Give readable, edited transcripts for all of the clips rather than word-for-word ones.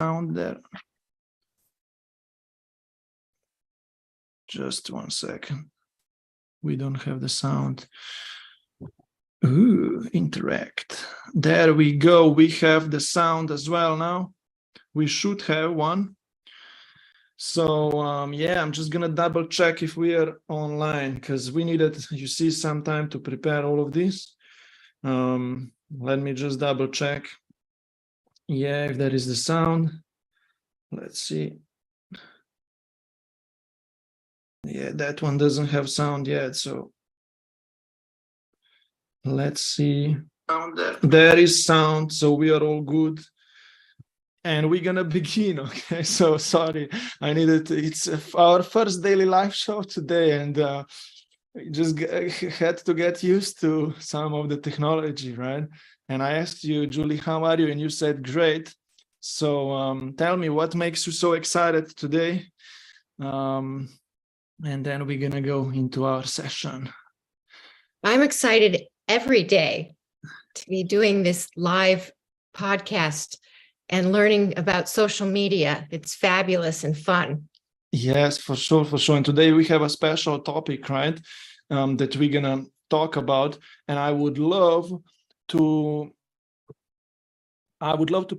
sound there. Just 1 second. We don't have the sound. Ooh, interact. There we go. We have the sound as well now. We should have one. So yeah, I'm just gonna double check if we are online because we needed, you see, some time to prepare all of this. Let me just double check. Yeah, if there is the sound. Let's see. Yeah, that one doesn't have sound yet, so let's see. There is sound, so we are all good. And we're gonna begin, okay? So sorry, it's our first daily live show today, and just had to get used to some of the technology, right? And I asked you, Julie, how are you? And you said, great. So tell me, what makes you so excited today? And then we're gonna go into our session. I'm excited every day to be doing this live podcast and learning about social media. It's fabulous and fun. Yes, for sure, for sure. And today we have a special topic, right, that we're gonna talk about. And I would love to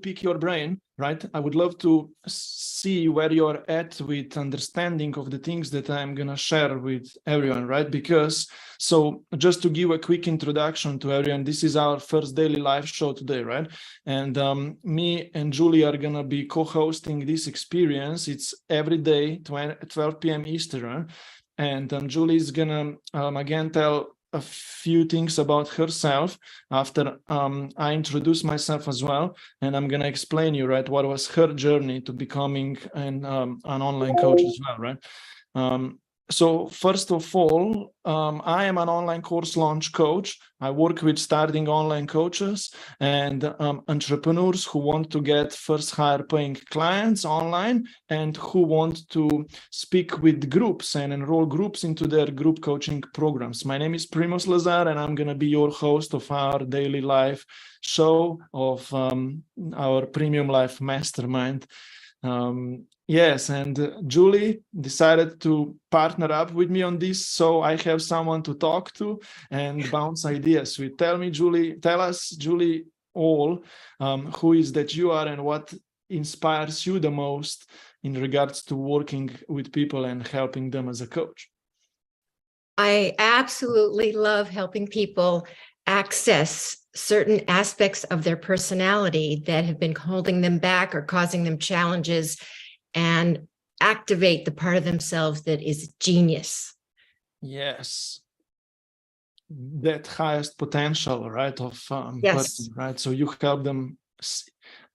pick your brain, right? I would love to see where you're at with understanding of the things that I'm gonna share with everyone, right? Because, so just to give a quick introduction to everyone, this is our first daily live show today, right? And me and Julie are gonna be co-hosting this experience. It's every day, 12 p.m. Eastern. And Julie is gonna, again, tell a few things about herself after I introduce myself as well, and I'm gonna explain you, right, what was her journey to becoming an online coach as well, right? So first of all, I am an online course launch coach. I work with starting online coaches and entrepreneurs who want to get first higher paying clients online and who want to speak with groups and enroll groups into their group coaching programs. My name is Primoz Lazar, and I'm going to be your host of our daily live show of our Premium Life Mastermind. Yes, and Julie decided to partner up with me on this, so I have someone to talk to and bounce ideas with. Tell us, Julie, all who is that you are and what inspires you the most in regards to working with people and helping them as a coach. I absolutely love helping people access certain aspects of their personality that have been holding them back or causing them challenges, and activate the part of themselves that is genius. Yes, that highest potential, right, of yes. person, right? So you help them,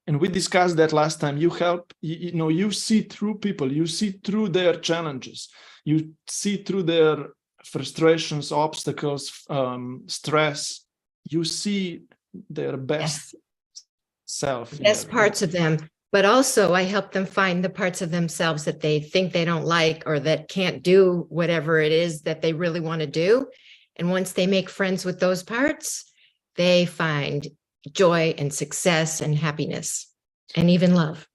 and we discussed that last time. You help, you see through people, you see through their challenges, you see through their frustrations, obstacles, stress. You see their best self, best parts of them. But also I help them find the parts of themselves that they think they don't like or that can't do whatever it is that they really want to do. And once they make friends with those parts, they find joy and success and happiness and even love.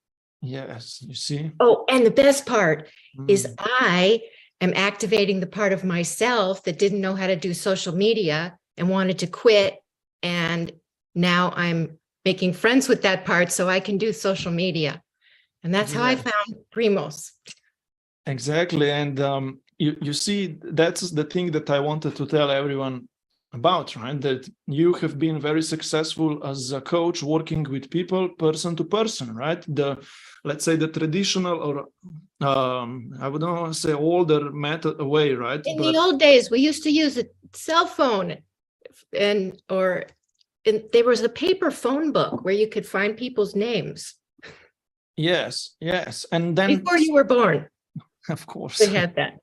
Yes, you see. Oh, and the best part is I am activating the part of myself that didn't know how to do social media and wanted to quit. And now I'm making friends with that part so I can do social media. And that's how I found Primoz. Exactly. And you see, that's the thing that I wanted to tell everyone about, right? That you have been very successful as a coach working with people person to person, right? Let's say the traditional, or I would not say older method way, right? In the old days, we used to use a cell phone there was a paper phone book where you could find people's names. Yes. And then before you were born. Of course. We had that.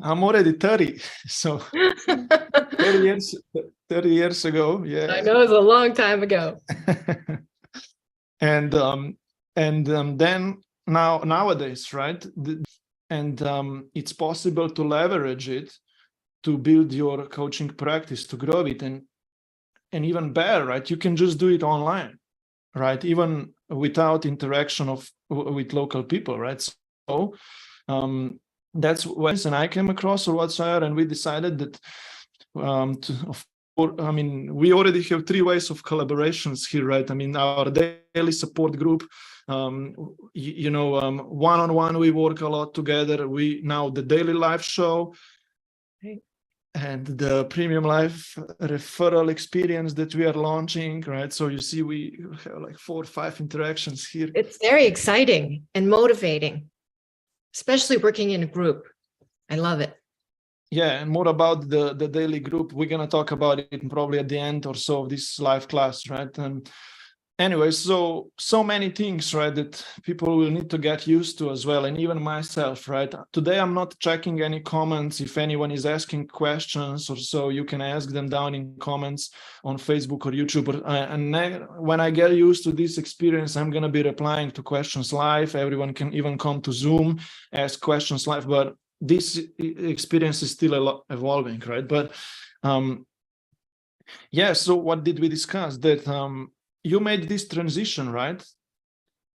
I'm already 30, so 30 years ago. Yeah. I know, it was a long time ago. And then nowadays, right? It's possible to leverage it to build your coaching practice, to grow it, and even better, right? You can just do it online, right? Even without interaction with local people, right? So that's when I came across or whatsoever, and we decided that we already have 3 ways of collaborations here, right? I mean, our daily support group, one-on-one, we work a lot together. Now the daily live show, and the premium life referral experience that we are launching, right? So you see, we have like 4 or 5 interactions here. It's very exciting and motivating, especially working in a group. I love it. Yeah, and more about the daily group. We're going to talk about it probably at the end or so of this live class, right? And anyway, so many things, right, that people will need to get used to as well, and even myself, right? Today, I'm not checking any comments. If anyone is asking questions or so, you can ask them down in comments on Facebook or YouTube. When I get used to this experience, I'm going to be replying to questions live. Everyone can even come to Zoom, ask questions live, but this experience is still evolving, right? But so what did we discuss? That you made this transition, right?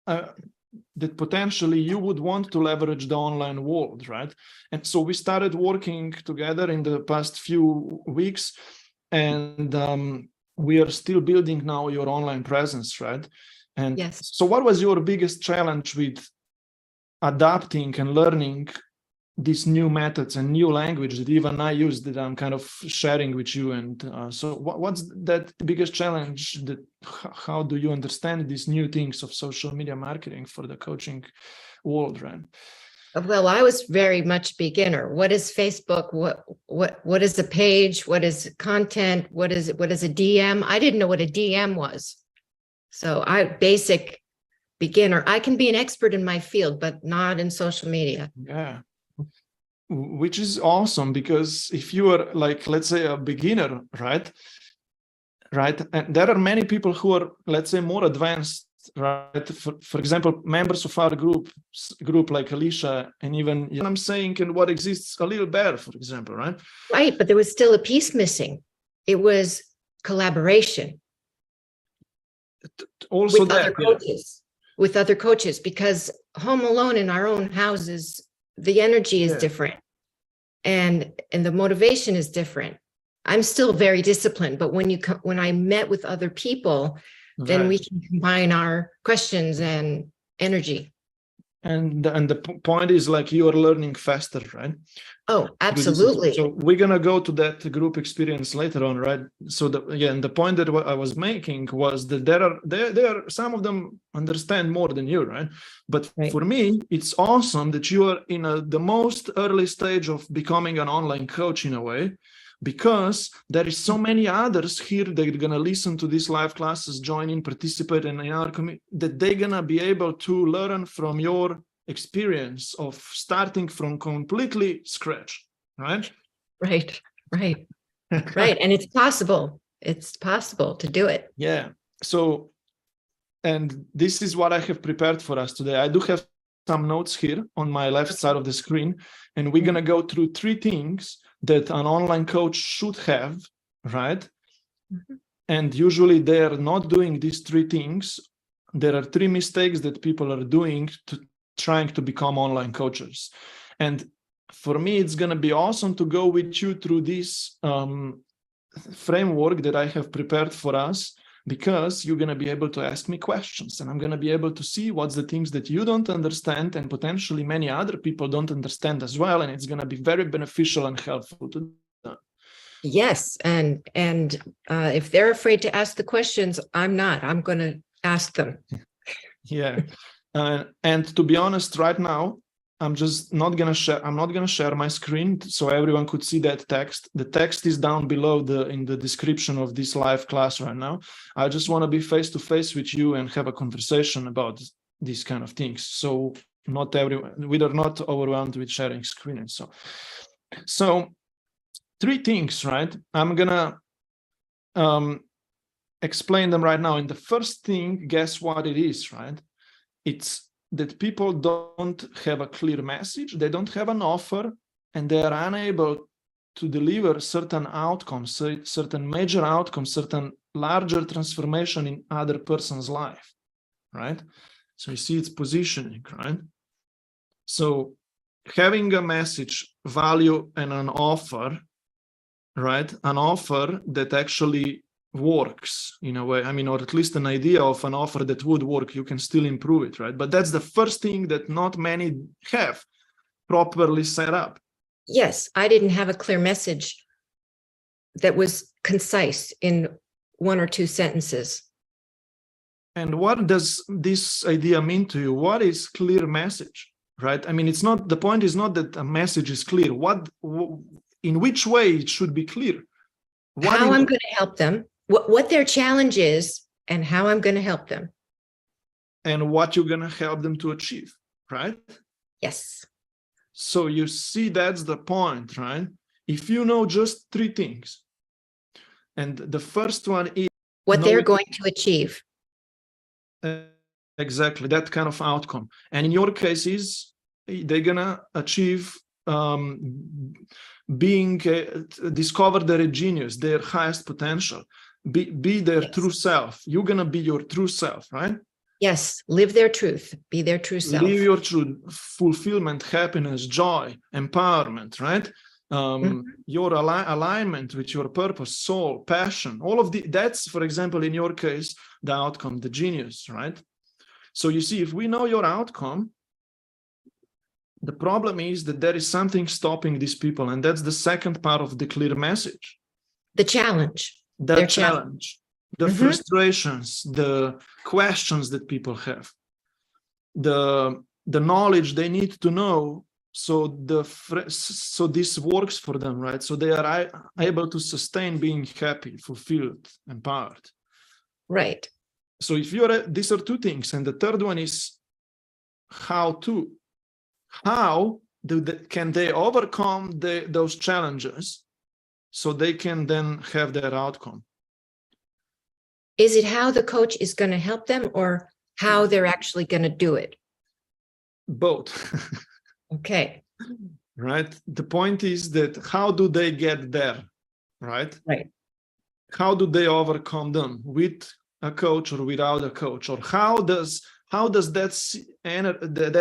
That potentially you would want to leverage the online world, right? And so we started working together in the past few weeks, and we are still building now your online presence, right? And yes. So what was your biggest challenge with adapting and learning these new methods and new language that even I use, that I'm kind of sharing with you? And so what's that biggest challenge? How do you understand these new things of social media marketing for the coaching world, right? Well, I was very much beginner. What is Facebook? What is a page? What is content? What is a DM? I didn't know what a DM was. So basic beginner. I can be an expert in my field, but not in social media. Yeah. Which is awesome, because if you are, like, let's say, a beginner, right, and there are many people who are, let's say, more advanced, right? For example, members of our group like Alicia, and even I'm saying, and what exists a little better, for example, right? Right, but there was still a piece missing. It was collaboration. Also, with other coaches, because home alone in our own houses, the energy is different, and the motivation is different. I'm still very disciplined, but when I met with other people, then we can combine our questions and energy. And the point is, like, you are learning faster, right? Oh, absolutely. So we're gonna go to that group experience later on, right? So the point that I was making was that there are some of them understand more than you, right? But for me, it's awesome that you are in the most early stage of becoming an online coach in a way, because there is so many others here that are gonna listen to these live classes, join in, participate in our community, that they're gonna be able to learn from your experience of starting from completely scratch, right? Right. And it's possible to do it. Yeah. So, and this is what I have prepared for us today. I do have some notes here on my left side of the screen, and we're going to go through 3 things that an online coach should have, right? Mm-hmm. And usually they are not doing these 3 things. There are 3 mistakes that people are doing trying to become online coaches. And for me, it's going to be awesome to go with you through this framework that I have prepared for us, because you're going to be able to ask me questions, and I'm going to be able to see what's the things that you don't understand, and potentially many other people don't understand as well. And it's going to be very beneficial and helpful to them. Yes. And if they're afraid to ask the questions, I'm going to ask them. Yeah. And to be honest, right now, I'm not going to share my screen so everyone could see that text. The text is down below in the description of this live class right now. I just want to be face to face with you and have a conversation about these kind of things. So we are not overwhelmed with sharing screen. And so 3 things, right? I'm going to explain them right now. And the first thing, guess what it is, right? It's that people don't have a clear message, they don't have an offer, and they are unable to deliver certain outcomes, certain major outcomes, certain larger transformation in other person's life, right? So you see its positioning, right? So having a message, value, and an offer, right? An offer that actually works in a way, I mean, or at least an idea of an offer that would work, you can still improve it, right? But that's the first thing that not many have properly set up. Yes, I didn't have a clear message that was concise in 1 or 2 sentences. And what does this idea mean to you? What is clear message, right? I mean, it's not, the point is not that a message is clear. In which way it should be clear? How I'm going to help them, what their challenge is, and how I'm going to help them. And what you're going to help them to achieve, right? Yes. So you see, that's the point, right? If you know just 3 things, and the first one is what they're going to achieve. Exactly, that kind of outcome. And in your case is they're gonna achieve discover their genius, their highest potential, be their true self. You're gonna be your true self, right? Yes, live their truth, be their true self. Live your truth, fulfillment, happiness, joy, empowerment, right? Your alignment with your purpose, soul, passion, all of that's, for example, in your case, the outcome, the genius, right? So you see, if we know your outcome, the problem is that there is something stopping these people, and that's the second part of the clear message. The challenge. The challenge, the frustrations, the questions that people have, the knowledge they need to know. So this works for them, right? So they are able to sustain being happy, fulfilled, empowered. Right. So if these are 2 things, and the third one is how can they overcome those challenges so they can then have their outcome? Is it how the coach is going to help them, or how they're actually going to do it? Both. Okay. Right. The point is that how do they get there? Right. Right. How do they overcome them, with a coach or without a coach? Or how does that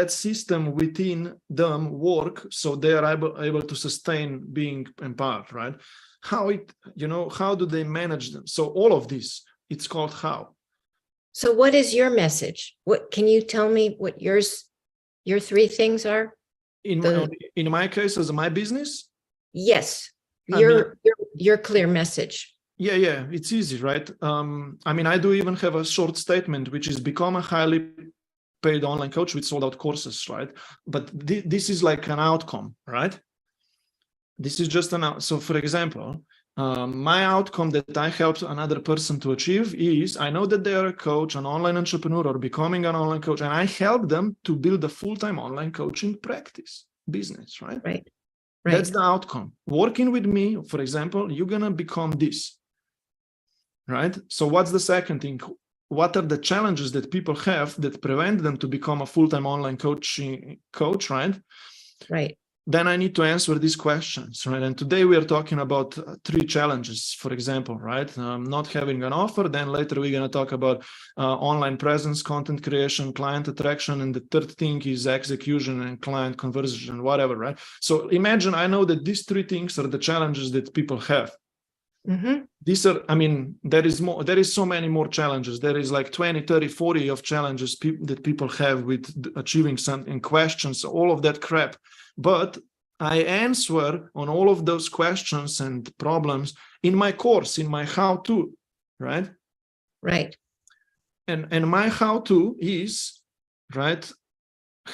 system within them work so they are able to sustain being empowered, right? How do they manage them? So all of this, it's called how. So what is your message? What can you tell me what your 3 things are? In my case, as my business? Yes. Your clear message. Yeah, it's easy, right? I mean, I do even have a short statement, which is become a highly paid online coach with sold out courses, right? But this is like an outcome, right? This is just so for example, my outcome that I help another person to achieve is, I know that they are a coach, an online entrepreneur, or becoming an online coach, and I help them to build a full-time online coaching practice business, right? Right. That's the outcome. Working with me, for example, you're going to become this, right? So what's the second thing? What are the challenges that people have that prevent them to become a full-time online coach, right? Right. Then I need to answer these questions, right? And today we are talking about 3 challenges, for example, right? Not having an offer. Then later we're going to talk about online presence, content creation, client attraction. And the third thing is execution and client conversion, whatever, right? So imagine, I know that these 3 things are the challenges that people have. Mm-hmm. These are, I mean, there is so many more challenges. There is like 20, 30, 40 of challenges that people have with achieving something, questions, all of that crap. But I answer on all of those questions and problems in my course, in my how-to, right? Right. And my how-to is, right,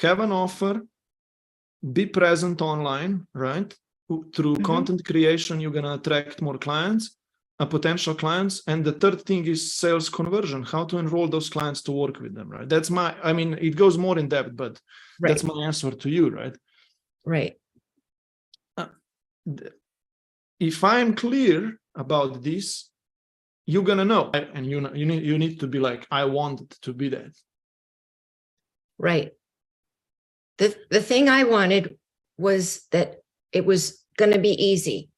have an offer, be present online, right? Through content creation, you're going to attract more clients, potential clients. And the third thing is sales conversion, how to enroll those clients to work with them, right? That's I mean, it goes more in depth, but that's my answer to you, right? Right. If I'm clear about this, you're going to know. And you need to be like, I want to be that. Right. The thing I wanted was that it was going to be easy,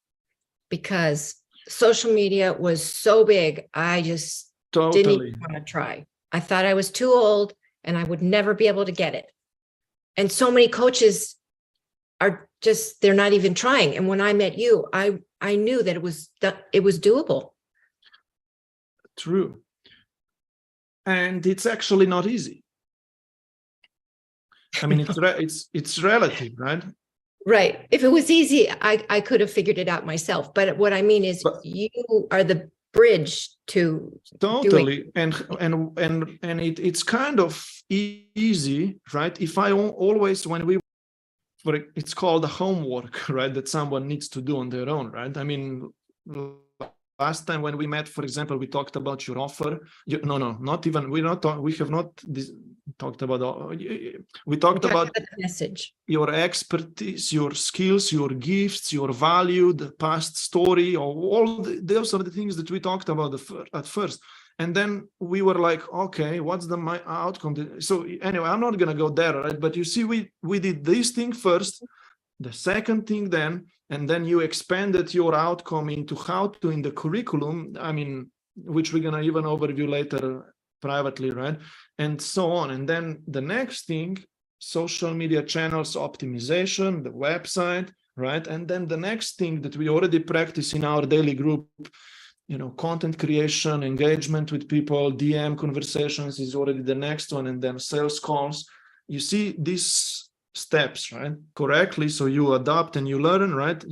because social media was so big. I just didn't even want to try. I thought I was too old and I would never be able to get it. And so many coaches are just, they're not even trying. And when I met you, I knew that it was doable. True. And it's actually not easy. I mean, it's relative, right? Right. If it was easy, I could have figured it out myself. But what I mean is, you are the bridge to totally. And it's kind of easy, right? If I always, it's called a homework, right? That someone needs to do on their own, right? I mean, last time when we met, for example, we talked about your offer. We have not talked about, we talked about the message, your expertise, your skills, your gifts, your value, the past story, or those are the things that we talked about at first. And then we were like, okay, what's my outcome? So anyway, I'm not going to go there, right? But you see, we did this thing first, the second thing then, and then you expanded your outcome into how to in the curriculum, I mean, which we're going to even overview later privately, right? And so on. And then the next thing, social media channels optimization, the website, right? And then the next thing that we already practice in our daily group, content creation, engagement with people, DM conversations is already the next one, and then sales calls. You see these steps, right? Correctly. So you adapt and you learn, right?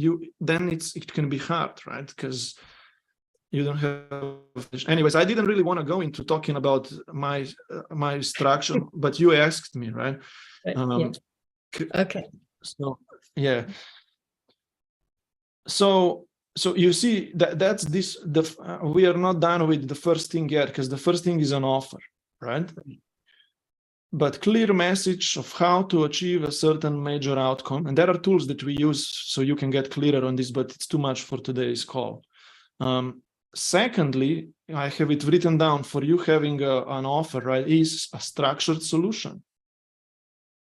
Then it can be hard, right? Because you don't have. Anyways, I didn't really want to go into talking about my structure, but you asked me, right? Okay. So yeah. So you see that's this. We are not done with the first thing yet, because the first thing is an offer, right? But clear message of how to achieve a certain major outcome, and there are tools that we use so you can get clearer on this, but it's too much for today's call. Secondly, I have it written down for you having an offer, right? Is a structured solution.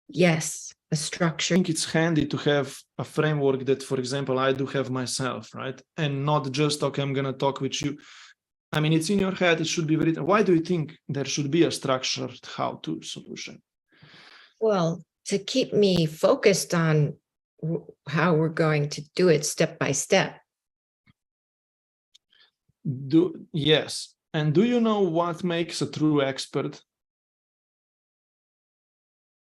Yes, a structure. I think it's handy to have a framework that, for example, I do have myself, right? And not just, okay, I'm going to talk with you. I mean, it's in your head, it should be written. Why do you think there should be a structured how-to solution? Well, to keep me focused on how we're going to do it step by step. Yes. And do you know what makes a true expert?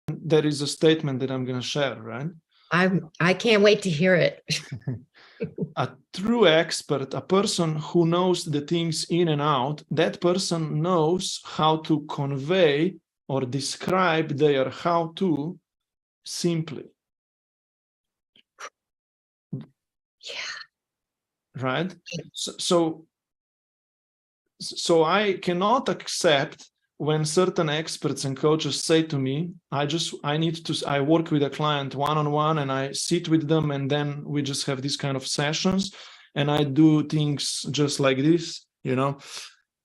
There is a statement that I'm going to share, right? I can't wait to hear it. A true expert, a person who knows the things in and out, that person knows how to convey or describe their how-to simply. Yeah. Right? So I cannot accept when certain experts and coaches say to me, I work with a client one-on-one and I sit with them, and then we just have these kind of sessions and I do things just like this,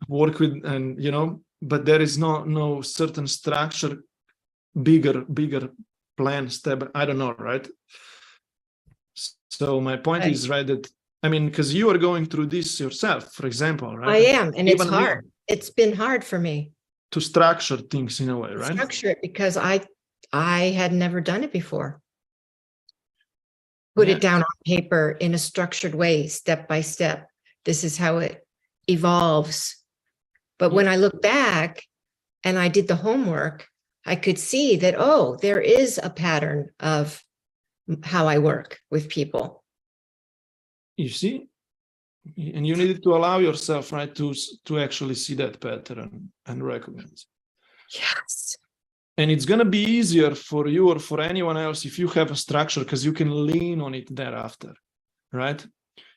work with, and, but there is no certain structure, bigger plan step. I don't know. Right. So my point is, right, that, I mean, because you are going through this yourself, for example, right? I am. And it's hard. It's been hard for me to structure things in a way, right? Structure it because I had never done it before. Put it down on paper in a structured way, step by step. This is how it evolves. But when I look back and I did the homework, I could see that, oh, there is a pattern of how I work with people. You see? And you needed to allow yourself, right, to actually see that pattern and recognize. Yes. And it's going to be easier for you or for anyone else if you have a structure, because you can lean on it thereafter, right?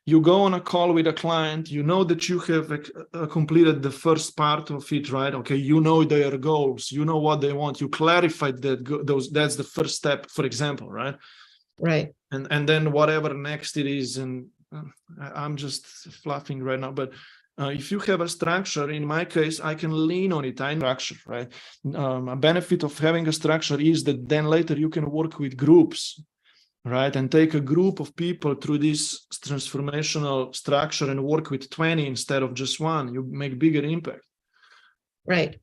You go on a call with a client, you know that you have completed the first part of it, right? Okay, you know their goals, you know what they want, you clarified that's the first step, for example, right? Right. And then whatever next it is, and I'm just fluffing right now, but if you have a structure, in my case, I can lean on it. I structure, right? A benefit of having a structure is that then later you can work with groups, right? And take a group of people through this transformational structure and work with 20 instead of just one. You make bigger impact. Right.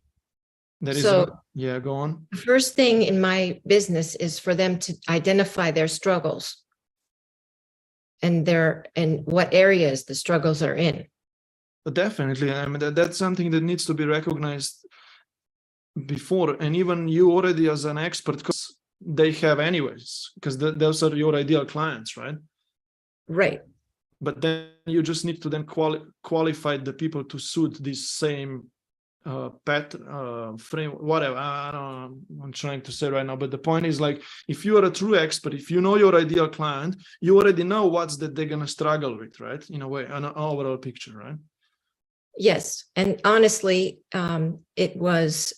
There is, So yeah, go on. the first thing in my business is for them to identify their struggles and what areas the struggles are in. But definitely, I mean, that's something that needs to be recognized before, and even you already as an expert, because they have anyways, because those are your ideal clients, right? Right. But then you just need to then qualify the people to suit this same frame, whatever. I don't know what I'm trying to say right now, but the point is, like, if you are a true expert, if you know your ideal client, you already know what's that they're gonna struggle with, right? In a way, an overall picture, right? Yes. And honestly, it was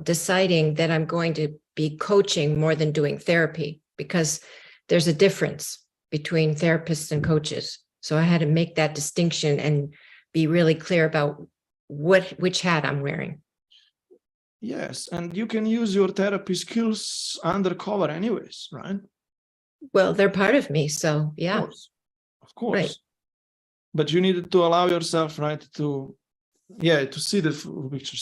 deciding that I'm going to be coaching more than doing therapy, because there's a difference between therapists and coaches. So I had to make that distinction and be really clear about which hat I'm wearing. Yes, and you can use your therapy skills undercover anyways, right? Well, they're part of me, so yeah. Of course. Right. But you needed to allow yourself, right, to see the full picture.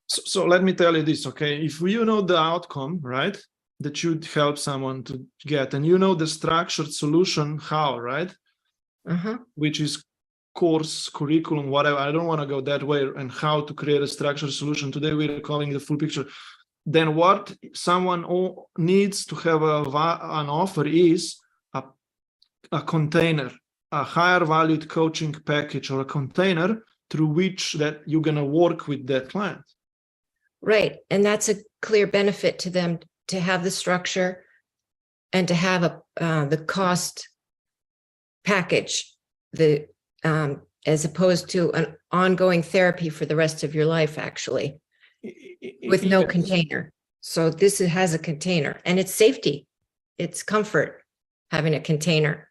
So let me tell you this, okay? If you know the outcome, right, that you'd help someone to get, and you know the structured solution, how, right? Which is course, curriculum, whatever. I don't want to go that way, and how to create a structured solution. Today we're calling the full picture. Then what someone needs to have an offer is a container, a higher valued coaching package, or a container through which that you're going to work with that client. Right. And that's a clear benefit to them, to have the structure and to have the cost package, as opposed to an ongoing therapy for the rest of your life, actually, with no container. So this has a container, and it's safety. It's comfort having a container.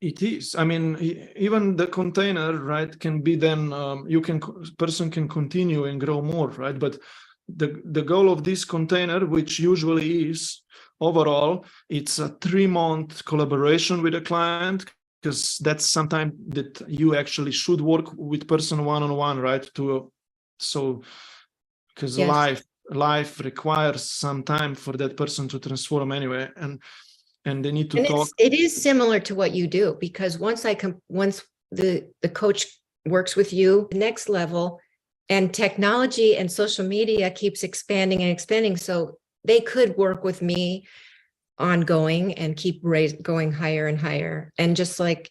It is. I mean, even the container, right, can be then person can continue and grow more, right? But the goal of this container, which usually is overall, it's a 3-month collaboration with a client, because that's sometimes that you actually should work with person one-on-one, right? Because yes, life requires some time for that person to transform anyway, and they need to talk. It is similar to what you do, because once the coach works with you, the next level, and technology and social media keeps expanding and expanding, so they could work with me ongoing and keep going higher and higher. And just like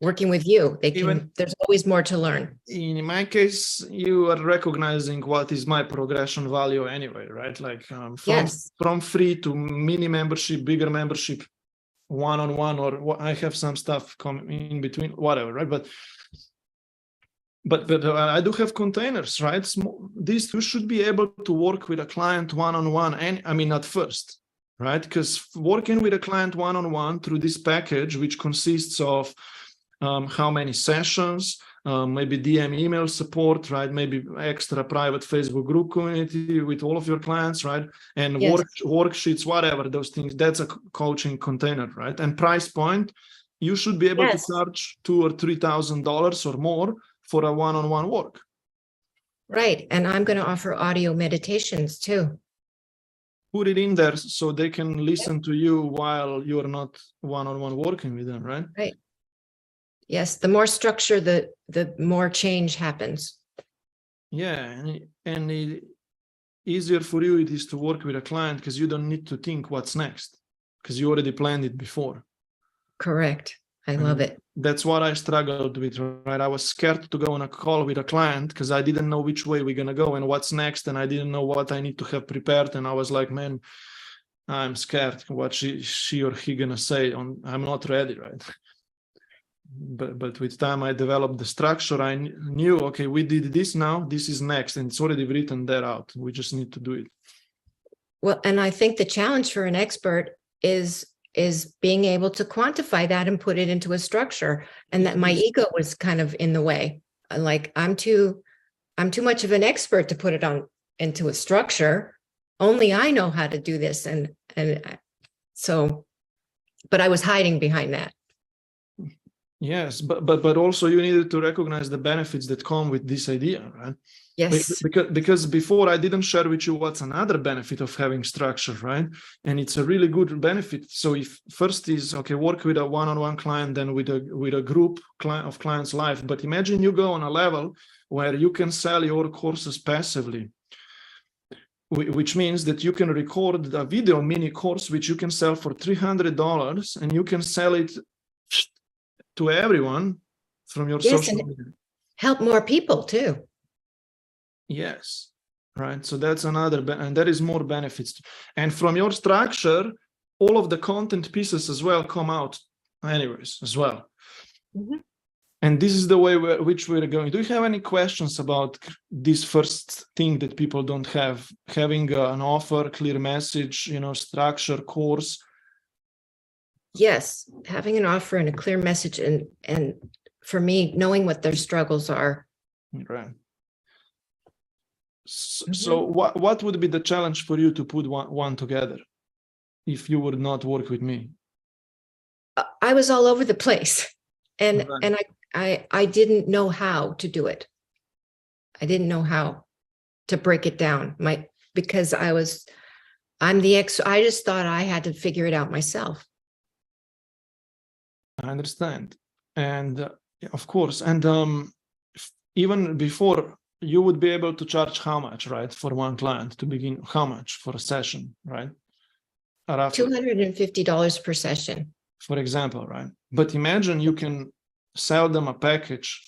working with you, there's always more to learn. In my case, you are recognizing what is my progression value anyway, right? Like from free to mini membership, bigger membership, one-on-one, or I have some stuff coming in between, whatever, right? But I do have containers, right? These two should be able to work with a client one-on-one, and I mean, at first, right? Because working with a client one-on-one through this package, which consists of how many sessions, maybe DM email support, right? Maybe extra private Facebook group community with all of your clients, right? And worksheets, whatever, those things, that's a coaching container, right? And price point, you should be able to charge $2,000 or $3,000 or more for a one-on-one work. Right. And I'm going to offer audio meditations too. Put it in there so they can listen to you while you're not one-on-one working with them, right? Right. Yes, the more structure, the more change happens. Yeah, and easier for you it is to work with a client, because you don't need to think what's next, because you already planned it before. Correct. I love it. That's what I struggled with, right? I was scared to go on a call with a client because I didn't know which way we're going to go and what's next, and I didn't know what I need to have prepared. And I was like, man, I'm scared what she or he going to say. I'm not ready, right? But with time, I developed the structure. I knew, okay, we did this now, this is next, and it's already written there out. We just need to do it. Well, and I think the challenge for an expert is being able to quantify that and put it into a structure, and that my ego was kind of in the way. Like I'm too much of an expert to put it into a structure. Only I know how to do this. And so, but I was hiding behind that. Yes, but also you needed to recognize the benefits that come with this idea, right? Yes. Because before I didn't share with you what's another benefit of having structure, right? And it's a really good benefit. So if first is okay, work with a one-on-one client, then with a group of clients live. But imagine you go on a level where you can sell your courses passively, which means that you can record a video mini course which you can sell for $300, and you can sell it to everyone from your Yes, social and media. help more people too. Yes, right. So that's another, and there is more benefits. And from your structure, all of the content pieces as well come out anyways as well. Mhm. And this is the way which we're going. Do you have any questions about this first thing that people don't have? Having an offer, clear message, structure, course. Yes, having an offer and a clear message, and for me, knowing what their struggles are. Right. So what would be the challenge for you to put one together if you would not work with me? I was all over the place, and Right. and I didn't know how to do it. I didn't know how to break it down. Because I'm the I just thought I had to figure it out myself. I understand. And of course, and even before, you would be able to charge how much, right? For one client to begin, how much for a session, right? $250 per session. For example, right? But imagine you can sell them a package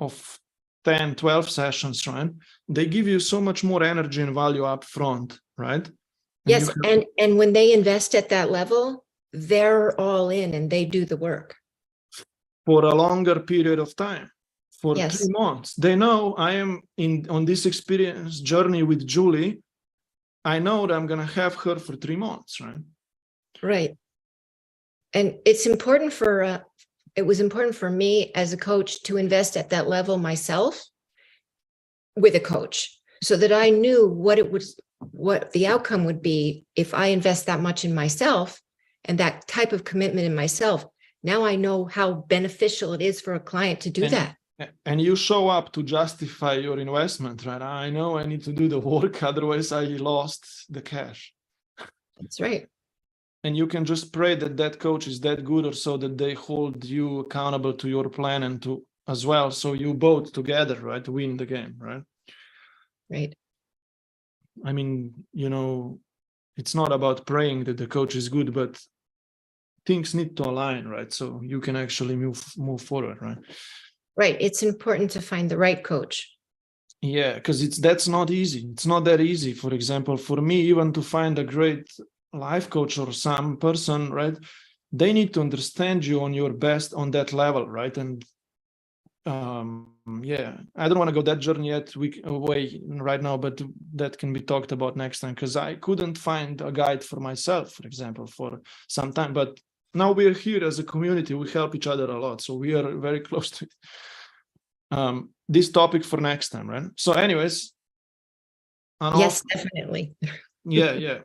of 10, 12 sessions, right? They give you so much more energy and value up front, right? And yes, and when they invest at that level, they're all in and they do the work. For a longer period of time, for Yes. 3 months. They know I am on this experience journey with Julie. I know that I'm going to have her for 3 months, right? Right. And it's important it was important for me as a coach to invest at that level myself with a coach, so that I knew what the outcome would be if I invest that much in myself and that type of commitment in myself. Now I know how beneficial it is for a client to do that. And you show up to justify your investment, right? I know I need to do the work, otherwise I lost the cash. That's right. And you can just pray that that coach is that good, or so that they hold you accountable to your plan and to as well. So you both together, right, to win the game, right? Right. I mean, it's not about praying that the coach is good, but things need to align, right? So you can actually move forward, right? Right. It's important to find the right coach. Yeah, because that's not easy. It's not that easy. For example, for me, even to find a great life coach or some person, right? They need to understand you on your best on that level, right? And yeah, I don't want to go that journey yet away right now, but that can be talked about next time, because I couldn't find a guide for myself, for example, for some time. But now we're here as a community. We help each other a lot, so we are very close to it. This topic for next time, right? So anyways, yes, definitely. Yeah.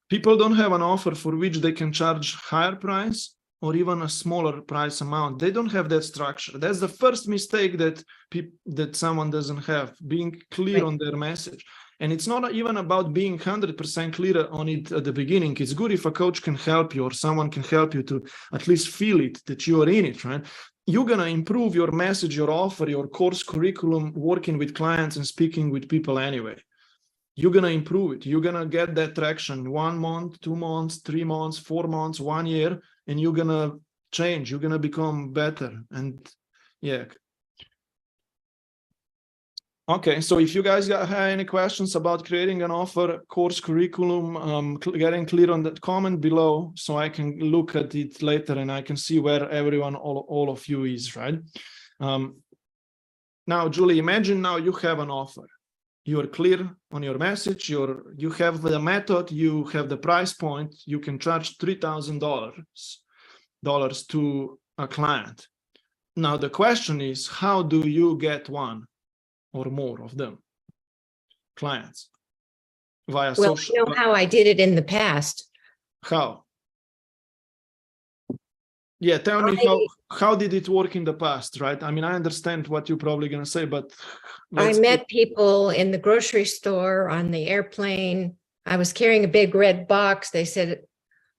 People don't have an offer for which they can charge higher price or even a smaller price amount. They don't have that structure. That's the first mistake that someone doesn't have, being clear on their message. And it's not even about being 100% clear on it at the beginning. It's good if a coach can help you or someone can help you to at least feel it, that you are in it, right? You're going to improve your message, your offer, your course curriculum, working with clients and speaking with people anyway. You're going to improve it. You're going to get that traction 1 month, 2 months, 3 months, 4 months, 1 year, and you're going to change. You're going to become better. And yeah. Okay, so if you guys have any questions about creating an offer, course curriculum, getting clear on that, comment below so I can look at it later and I can see where everyone, all of you is, right? Now, Julie, imagine now you have an offer. You are clear on your message, you have the method, you have the price point, you can charge $3,000 to a client. Now, the question is, how do you get one or more of them, clients, via social? Well, I know how I did it in the past. How? Yeah, tell me how did it work in the past, right? I mean, I understand what you're probably going to say, but I met people in the grocery store, on the airplane. I was carrying a big red box. They said,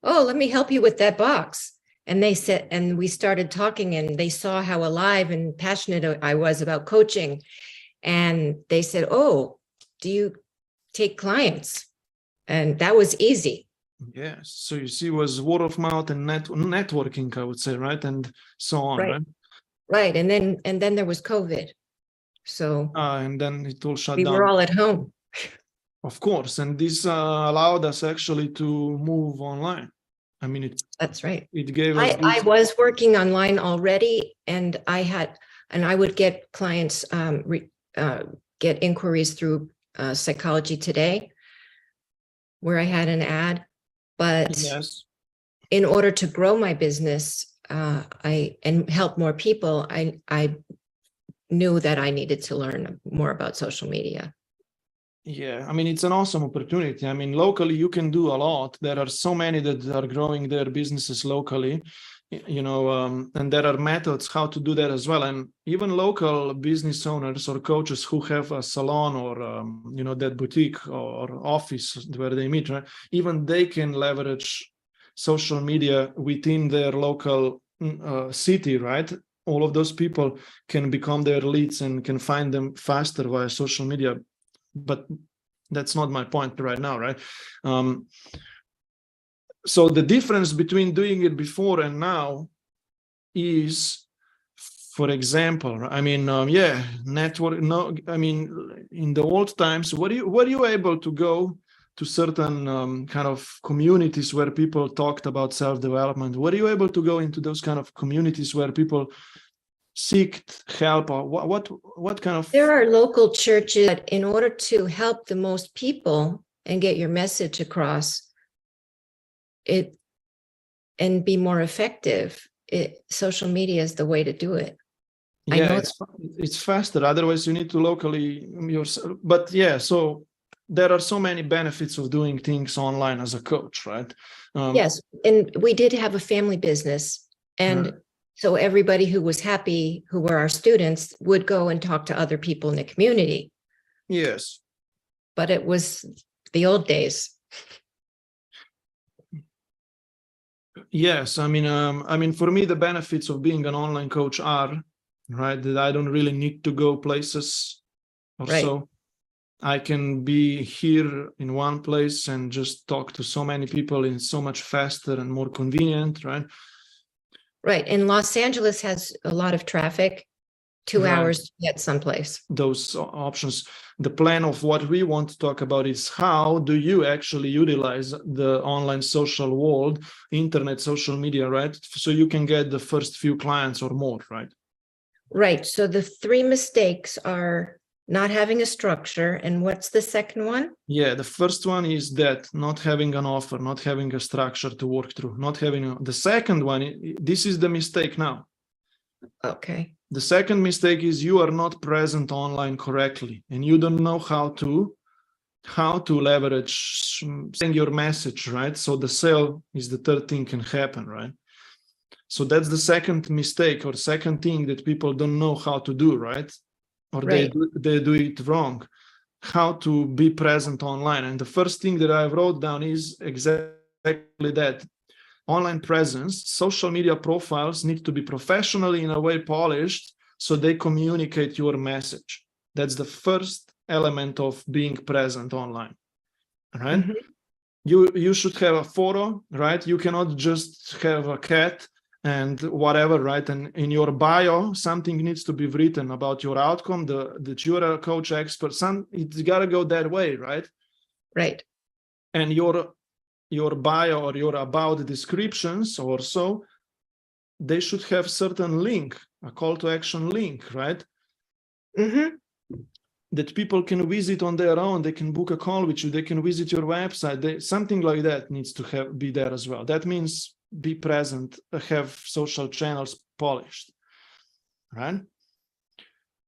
"Oh, let me help you with that box." And they said, and we started talking, and they saw how alive and passionate I was about coaching. And they said, "Oh, do you take clients?" And that was easy. Yes. So you see, it was word of mouth and networking, I would say, right? And so on, right? Right. And then there was COVID. So and then it all shut we down. were all at home. Of course. And this allowed us actually to move online. I mean, That's right. It gave us I was working online already, and I would get clients, get inquiries through Psychology Today, where I had an ad. But yes, in order to grow my business, and help more people, I knew that I needed to learn more about social media. Yeah, I mean, it's an awesome opportunity. I mean, locally, you can do a lot. There are so many that are growing their businesses locally, and there are methods how to do that as well. And even local business owners or coaches who have a salon or, that boutique or office where they meet, right? Even they can leverage social media within their local city, right? All of those people can become their leads and can find them faster via social media. But that's not my point right now, right? So the difference between doing it before and now is, for example, I mean, network. No, I mean, in the old times, were you able to go to certain kind of communities where people talked about self-development? Were you able to go into those kind of communities where people seek help, or what kind of? There are local churches that, in order to help the most people and get your message across it and be more effective, social media is the way to do it. Yeah, it's faster. Otherwise, you need to locally yourself. But yeah, so there are so many benefits of doing things online as a coach, right? Yes, and we did have a family business, and so everybody who was happy, who were our students, would go and talk to other people in the community. Yes. But it was the old days. Yes, I mean, for me, the benefits of being an online coach are, right, that I don't really need to go places or so. I can be here in one place and just talk to so many people in so much faster and more convenient, right? Right. And Los Angeles has a lot of traffic, 2 hours to get someplace. Those options. The plan of what we want to talk about is how do you actually utilize the online social world, internet, social media, right? So you can get the first few clients or more, right? Right. So the 3 mistakes are not having a structure. And what's the second one? Yeah, the first one is that not having an offer, not having a structure to work through, not having the second one, this is the mistake now. Okay. The second mistake is you are not present online correctly and you don't know how to leverage saying your message, right? So the sale is the third thing can happen, right? So that's the second mistake or second thing that people don't know how to do, right? Or they do it wrong, how to be present online. And the first thing that I wrote down is exactly that. Online presence, social media profiles need to be professionally in a way polished so they communicate your message. That's the first element of being present online, right? Mm-hmm. You should have a photo, right? You cannot just have a cat and whatever, right? And in your bio, something needs to be written about your outcome, that you're a coach expert. It's got to go that way, right? Right. And your bio or your about descriptions or so, they should have certain link, a call to action link, right? Mm-hmm. That people can visit on their own. They can book a call with you. They can visit your website. Something like that needs to be there as well. That means be present, have social channels polished, right?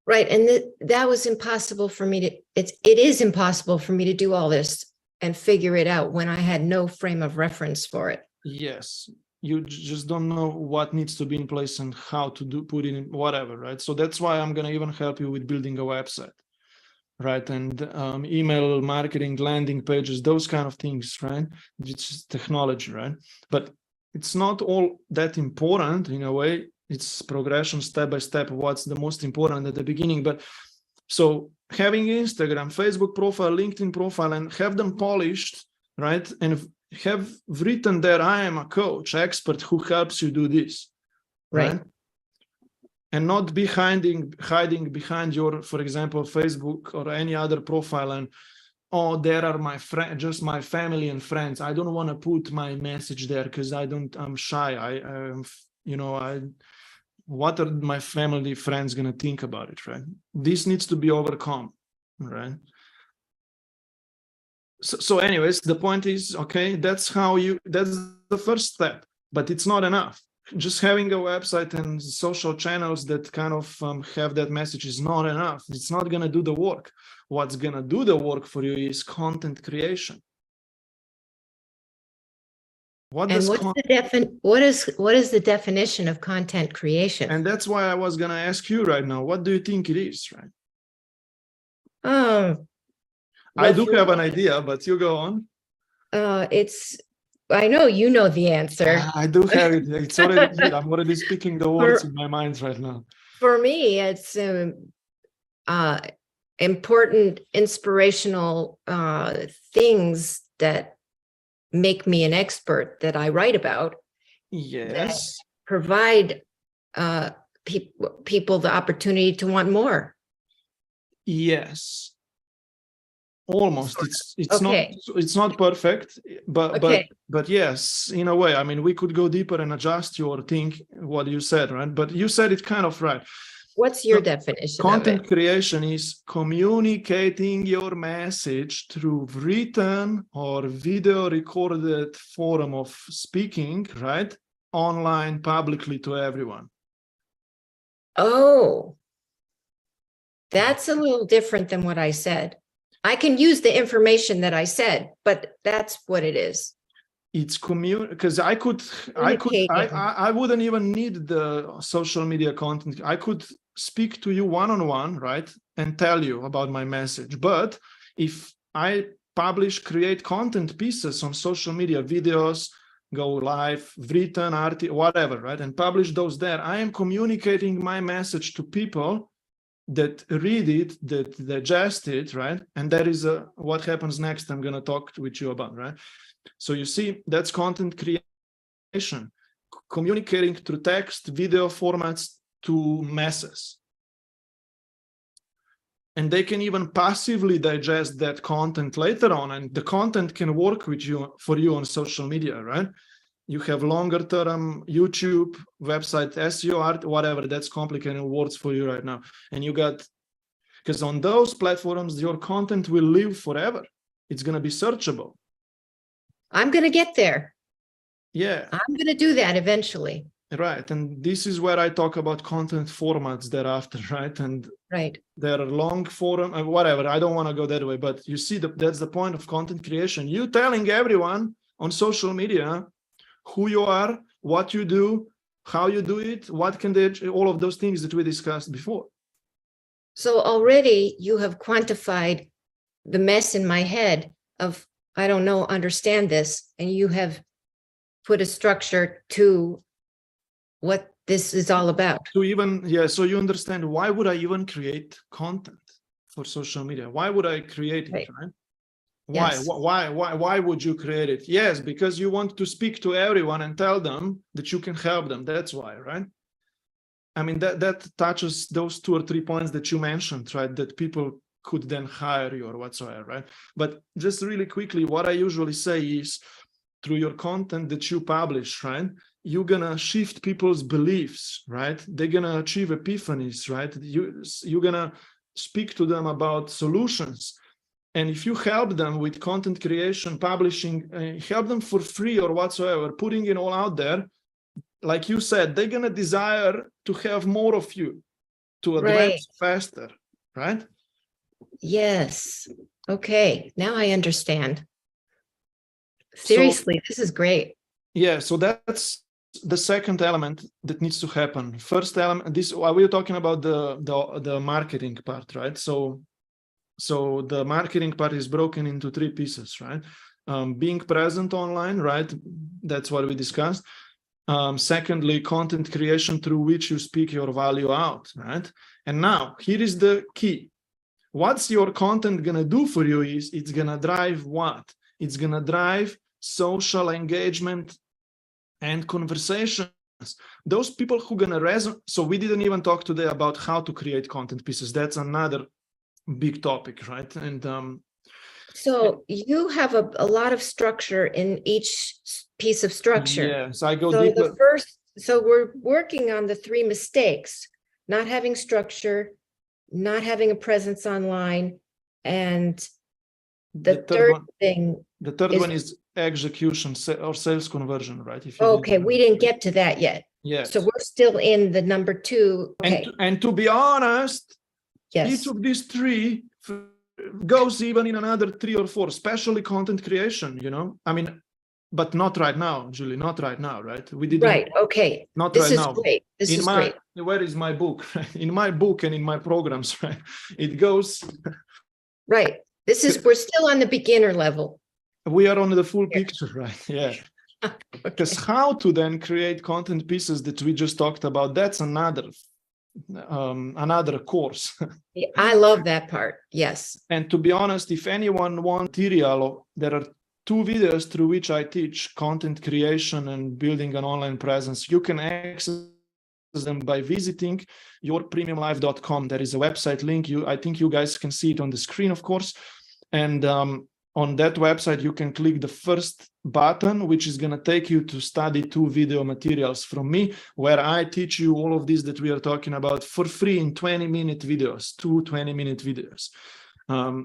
Right. And that was impossible for me to, it is impossible for me to do all this and figure it out when I had no frame of reference for it. Yes. you just don't know what needs to be in place and how to put it in whatever, right? So that's why I'm going to even help you with building a website, right? And email marketing, landing pages, those kind of things, right? It's just technology, right? But it's not all that important in a way. It's progression step by step. What's the most important at the beginning? But so having Instagram, Facebook profile, LinkedIn profile, and have them polished, right? And have written there, I am a coach, expert who helps you do this, right? And not be hiding behind your, for example, Facebook or any other profile and, oh, there are my friends, just my family and friends. I don't want to put my message there because I'm shy. What are my family friends going to think about it, right? This needs to be overcome, right? So anyways, the point is, okay, that's the first step, but it's not enough. Just having a website and social channels that kind of have that message is not enough. It's not going to do the work. What's going to do the work for you is content creation. What is the definition of content creation? And that's why I was going to ask you right now, what do you think it is, right? I do have an idea, but you go on. I know you know the answer. I do have it. It's already good. I'm already speaking the words in my mind right now. For me, it's important, inspirational things that make me an expert that I write about. Yes. Provide people the opportunity to want more. Yes. Almost. It's okay. It's not perfect, but yes, in a way. I mean, we could go deeper and adjust your what you said, right? But you said it kind of right. What's your definition content of it? Creation is communicating your message through written or video recorded form of speaking, right? Online, publicly to everyone. Oh, that's a little different than what I said. I can use the information that I said, but that's what it is. It's because I wouldn't even need the social media content. I could speak to you one-on-one, right? And tell you about my message. But if I create content pieces on social media, videos, go live, written article, whatever, right? And publish those there, I am communicating my message to people that read it, that digest it, right? And that is what happens next. I'm going to talk with you about, right? So you see, that's content creation, communicating through text, video formats to masses. And they can even passively digest that content later on, and the content can work for you on social media, right? You have longer term YouTube, website, SEO, art, whatever, that's complicated words for you right now. And because on those platforms, your content will live forever. It's going to be searchable. I'm going to get there. Yeah. I'm going to do that eventually. Right. And this is where I talk about content formats thereafter, right? And there are long form and whatever. I don't want to go that way, but you see that's the point of content creation. You telling everyone on social media who you are, what you do, how you do it, what can they, all of those things that we discussed before. So already you have quantified the mess in my head of, I don't know, understand this, and you have put a structure to what this is all about. So you understand, why would I even create content for social media? Why would I create it, right? Why? Yes. Why would you create it? Yes, because you want to speak to everyone and tell them that you can help them. That's why, right? I mean, that touches those 2 or 3 points that you mentioned, right? That people could then hire you or whatsoever, right? But just really quickly, what I usually say is, through your content that you publish, right? You're gonna shift people's beliefs, right? They're gonna achieve epiphanies, right? You're gonna speak to them about solutions. And if you help them with content creation, publishing, help them for free or whatsoever, putting it all out there, like you said, they're going to desire to have more of you, to advance faster, right? Yes. Okay. Now I understand. Seriously, this is great. Yeah. So that's the second element that needs to happen. First element, this we're talking about the marketing part, right? So the marketing part is broken into three pieces, right? Being present online, right? That's what we discussed. Secondly, content creation through which you speak your value out, right? And now here is the key. What's your content gonna do for you is it's gonna drive what? It's gonna drive social engagement and conversations. Those people who gonna resonate. So we didn't even talk today about how to create content pieces. That's another big topic, right? And so you have a lot of structure in each piece of structure. yes, I go So deeper. so we're working on the three mistakes: not having structure, not having a presence online, and the third thing. The third is- one is execution or sales conversion, right? If you Okay, we didn't get to that yet. Yes. So we're still in the number two. Okay, And to be honest, yes, each of these three goes even in another 3 or 4, especially content creation, you know? I mean, but not right now, Julie, not right now, right? We didn't. right, okay. Not This right is now. great. This is great. Where is my book? In my book and in my programs, right? It goes. Right. We're still on the beginner level. We are on the full picture, right? Yeah. Because how to then create content pieces that we just talked about, that's another course. I love that part. Yes. And to be honest, if anyone wants material, there are 2 videos through which I teach content creation and building an online presence. You can access them by visiting yourpremiumlife.com. There is a website link. I think you guys can see it on the screen, of course. And on that website, you can click the first button, which is going to take you to study 2 video materials from me, where I teach you all of this that we are talking about for free in 20-minute videos, 2 20-minute videos. I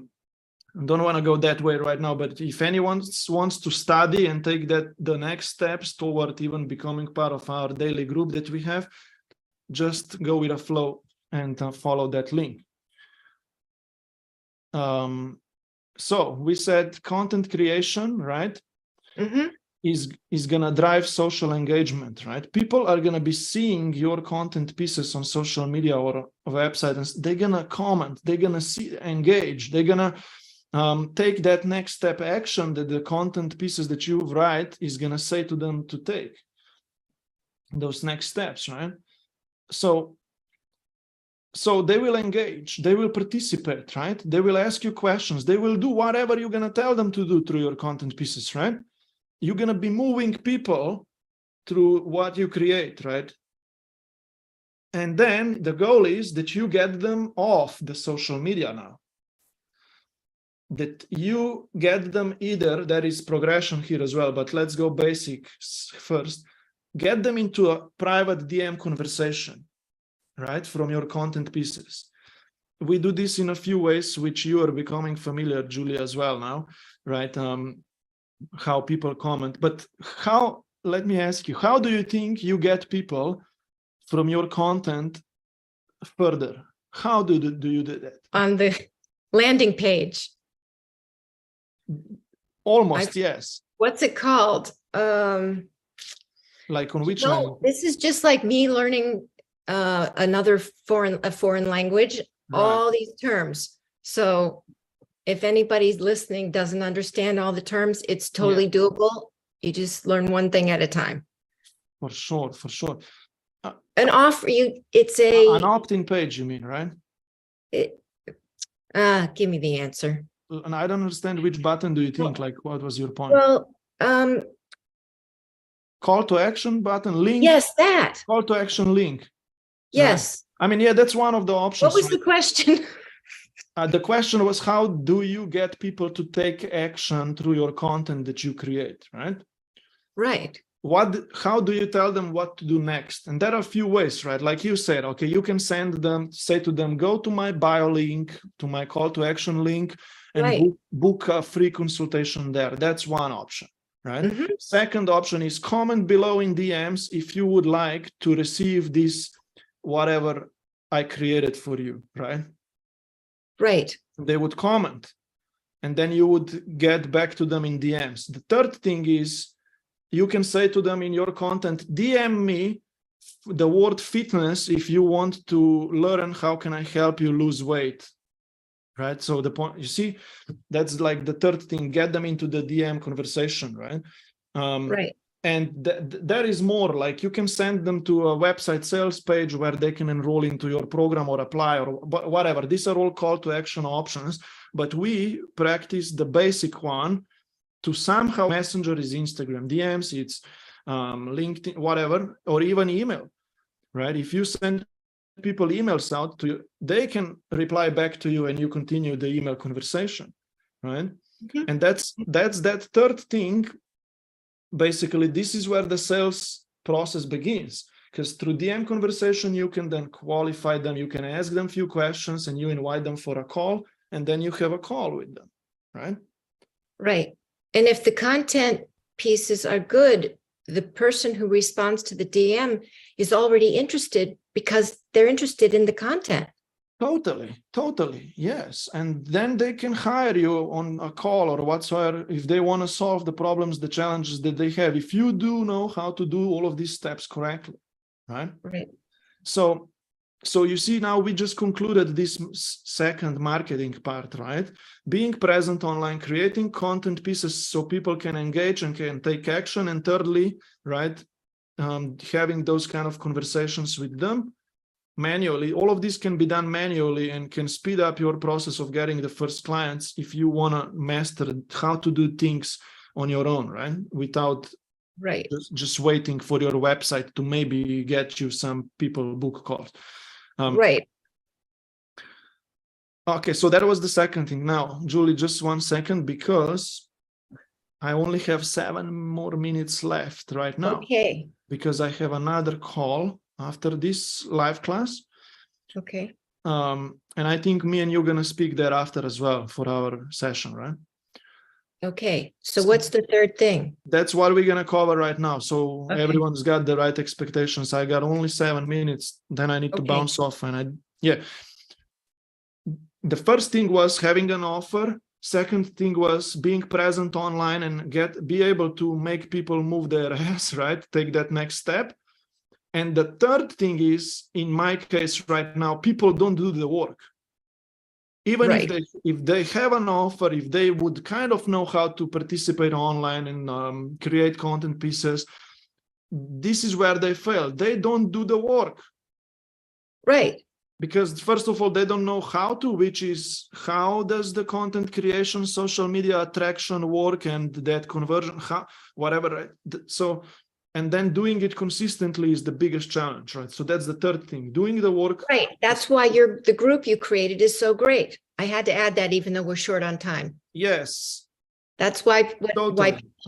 don't want to go that way right now, but if anyone wants to study and take the next steps toward even becoming part of our daily group that we have, just go with a flow and follow that link. So we said content creation, right? Mm-hmm. Is gonna drive social engagement, right? People are gonna be seeing your content pieces on social media or website, and they're gonna comment, they're gonna engage, they're gonna take that next step action that the content pieces that you write is gonna say to them to take. Those next steps, right? So they will engage, they will participate, right? They will ask you questions, they will do whatever you're gonna tell them to do through your content pieces, right? You're gonna be moving people through what you create, right? And then the goal is that you get them off the social media now. That you get them either, there is progression here as well, but let's go basics first. Get them into a private DM conversation, right? From your content pieces. We do this in a few ways, which you are becoming familiar, Julie, as well now, right? How people comment, but let me ask you, how do you think you get people from your content further? How do you do that? On the landing page. Almost, yes. What's it called? Like on which No, language? this is just like me learning another foreign language, Right. all these terms. So if anybody's listening doesn't understand all the terms, it's totally doable. You just learn one thing at a time. For sure. An offer, it's An opt-in page, you mean, right? Give me the answer. And I don't understand which button do you think, like what was your point? Well, Call to action button, link? yes, that. Call to action link. Yes. Right. I mean, yeah, that's one of the options. What was the question? The question was, how do you get people to take action through your content that you create, right? Right. How do you tell them what to do next? And there are a few ways, right? Like you said, okay, you can say to them, go to my bio link, to my call to action link, and right. book a free consultation there. That's one option, right? Mm-hmm. Second option is comment below in DMs if you would like to receive this, whatever I created for you, right? Right. They would comment, and then you would get back to them in DMs. The third thing is you can say to them in your content, DM me the word fitness if you want to learn how can I help you lose weight, right? So the point, you see, that's like the third thing, get them into the DM conversation, right? Right. And there is more, like you can send them to a website sales page where they can enroll into your program or apply or whatever. These are all call to action options, but we practice the basic one to somehow. Messenger is Instagram DMs, it's LinkedIn, whatever, or even email, right? If you send people emails out to you, they can reply back to you and you continue the email conversation, right? Mhm. And that's that third thing. Basically, this is where the sales process begins, because through DM conversation, you can then qualify them, you can ask them a few questions and you invite them for a call, and then you have a call with them, right? Right. And if the content pieces are good, the person who responds to the DM is already interested because they're interested in the content. Totally, yes. And then they can hire you on a call or whatsoever if they want to solve the problems, the challenges that they have, if you do know how to do all of these steps correctly, right? Right. So you see, now we just concluded this second marketing part, right? Being present online, creating content pieces so people can engage and can take action. And thirdly, right, having those kind of conversations with them manually. All of this can be done manually and can speed up your process of getting the first clients if you want to master how to do things on your own, right? Without Right. just waiting for your website to maybe get you some people book calls. Right. Okay, so that was the second thing. Now, Julie, just 1 second, because I only have 7 more minutes left right now. Okay. Because I have another call after this live class. Okay. And I think me and you're going to speak thereafter as well for our session, right? Okay. So what's the third thing? That's what we're going to cover right now. So Okay. everyone's got the right expectations. I got only 7 minutes. Then I need to bounce off. And the first thing was having an offer. Second thing was being present online and be able to make people move their ass, right? Take that next step. And the third thing is, in my case right now, people don't do the work. Even if they have an offer, if they would kind of know how to participate online and create content pieces, this is where they fail. They don't do the work. Right. Because first of all, they don't know how to, which is how does the content creation, social media attraction work and that conversion, whatever. Right? So, and then doing it consistently is the biggest challenge, right? So that's the third thing, doing the work. Right. That's why the group you created is so great. I had to add that even though we're short on time. Yes. That's why people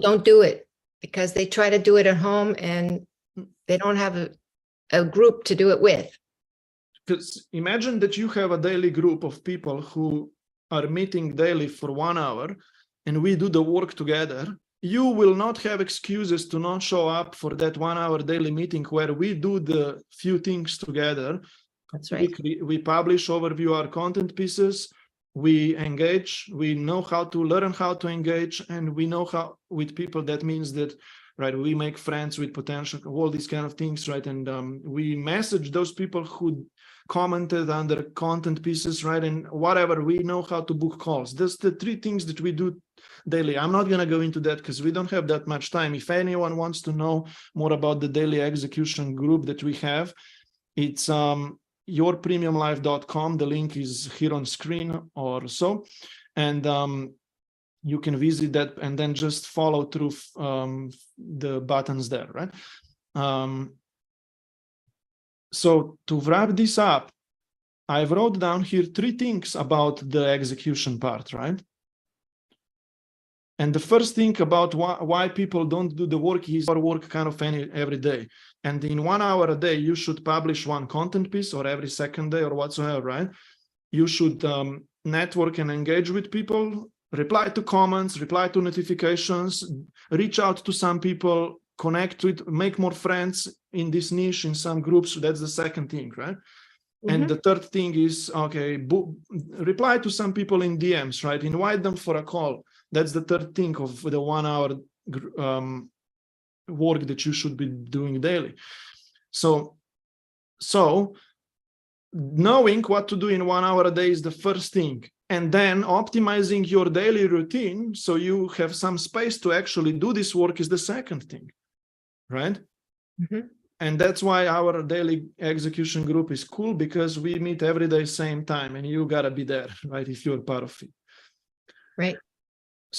don't do it, because they try to do it at home and they don't have a group to do it with. Because imagine that you have a daily group of people who are meeting daily for 1 hour and we do the work together. You will not have excuses to not show up for that 1 hour daily meeting where we do the few things together. That's right. We publish, overview our content pieces. We engage, we know how to learn how to engage, and we know how with people. That means that, right, we make friends with potential, all these kind of things, right? And we message those people who commented under content pieces, right? And whatever, we know how to book calls. That's the 3 things that we do daily. I'm not going to go into that because we don't have that much time. If anyone wants to know more about the daily execution group that we have, it's yourpremiumlife.com. The link is here on screen or so. And you can visit that and then just follow through the buttons there, right? So to wrap this up, I wrote down here 3 things about the execution part, right? And the first thing about why people don't do the work is our work kind of every day. And in 1 hour a day, you should publish 1 content piece, or every second day or whatsoever, right? You should network and engage with people, reply to comments, reply to notifications, reach out to some people, connect with, make more friends in this niche in some groups. That's the second thing, right? Mm-hmm. And the third thing is, reply to some people in DMs, right? Invite them for a call. That's the third thing of the 1 hour work that you should be doing daily. So knowing what to do in 1 hour a day is the first thing. And then optimizing your daily routine so you have some space to actually do this work is the second thing, right? Mhm. And that's why our daily execution group is cool, because we meet every day same time, and you gotta be there, right, if you're part of it. Right.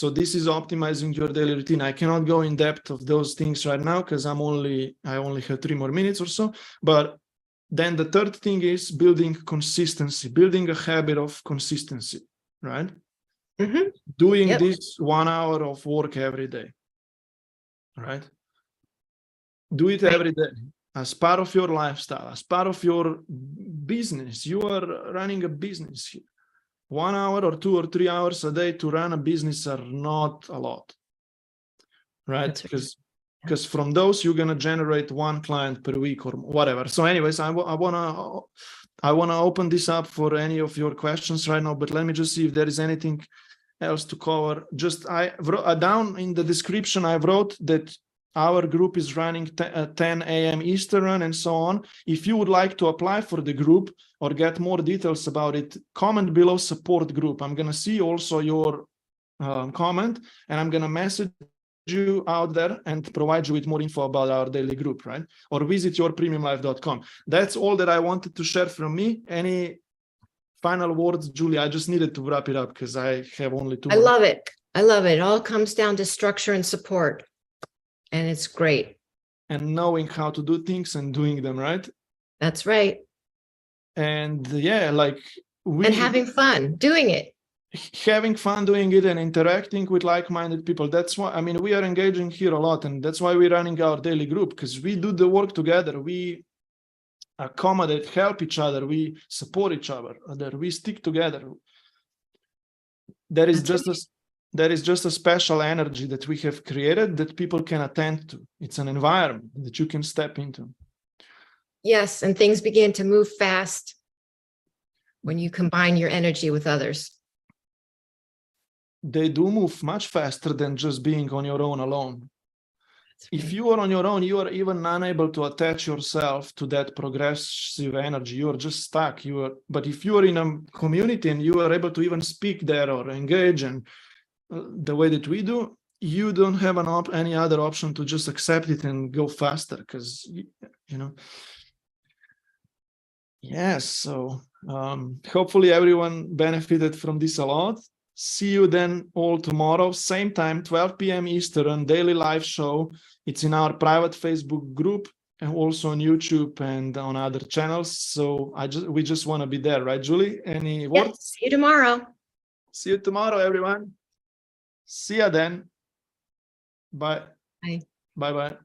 So this is optimizing your daily routine. I cannot go in depth of those things right now because I only have 3 more minutes or so. But then the third thing is building consistency, building a habit of consistency, right? Mhm. Doing Yep. this 1 hour of work every day, right? Do it Right. every day as part of your lifestyle, as part of your business. You are running a business here. 1 hour or 2 or 3 hours a day to run a business are not a lot, right? That's right. Because from those you're gonna generate 1 client per week or whatever. So anyways, I wanna open this up for any of your questions right now, but let me just see if there is anything else to cover. Just I wrote down in the description, I wrote that our group is running 10 a.m. Eastern and so on. If you would like to apply for the group or get more details about it, comment below support group. I'm gonna see also your comment, and I'm gonna message you out there and provide you with more info about our daily group, right? Or visit yourpremiumlife.com. That's all that I wanted to share from me. Any final words, Julie? I just needed to wrap it up because I have only 2 I more. love it. I love it. It all comes down to structure and support. And it's great. And knowing how to do things and doing them, right? That's right. And yeah, like And having fun doing it. having fun doing it and interacting with like-minded people. That's why, I mean, we are engaging here a lot, and that's why we're running our daily group, because we do the work together. We accommodate, help each other, we support each other, we stick together. There is just a special energy that we have created that people can attend to. It's an environment that you can step into. Yes, and things begin to move fast when you combine your energy with others. They do move much faster than just being on your own alone. Right. If you are on your own, you are even unable to attach yourself to that progressive energy. You are just stuck. But if you are in a community and you are able to even speak there or engage, and the way that we do, you don't have any other option to just accept it and go faster, because you know. Yes, so hopefully everyone benefited from this a lot. See you then all tomorrow, same time, 12 p.m. Eastern, daily live show. It's in our private Facebook group and also on YouTube and on other channels. So we just want to be there, right, Julie? Any words? Yep. See you tomorrow. See you tomorrow, everyone. See ya then. Bye. Bye. Bye-bye.